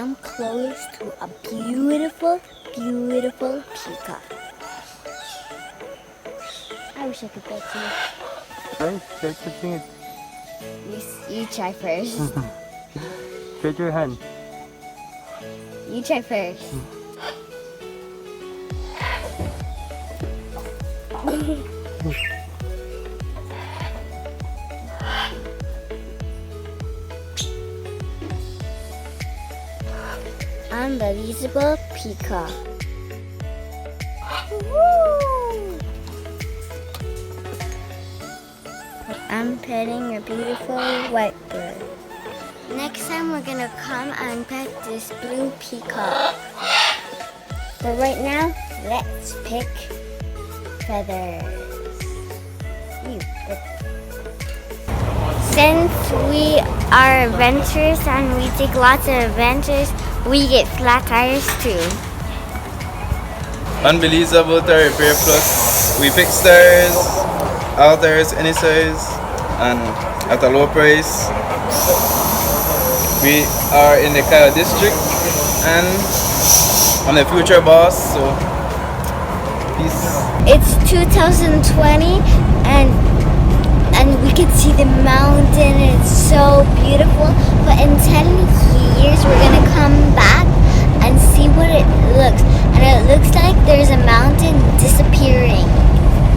I'm close to a beautiful, beautiful peacock. I wish I could bet you. Right? Start touching it. You try first. Stretch your hand. You try first. Unbelizeable peacock. Woo! I'm petting a beautiful white bird. Next time we're gonna come and pet this blue peacock. But right now, let's pick feathers. Since we are adventurers and we take lots of adventures, we get flat tires too. Unbelizeable Tire Repair Plus. We fix tires, all tires, any size, and at a low price. We are in the Kyle district, and I'm the future boss, so peace. It's 2020 and we can see the mountain. It's so beautiful. But in 10 years, we're gonna come back and see what it looks. And it looks like there's a mountain disappearing.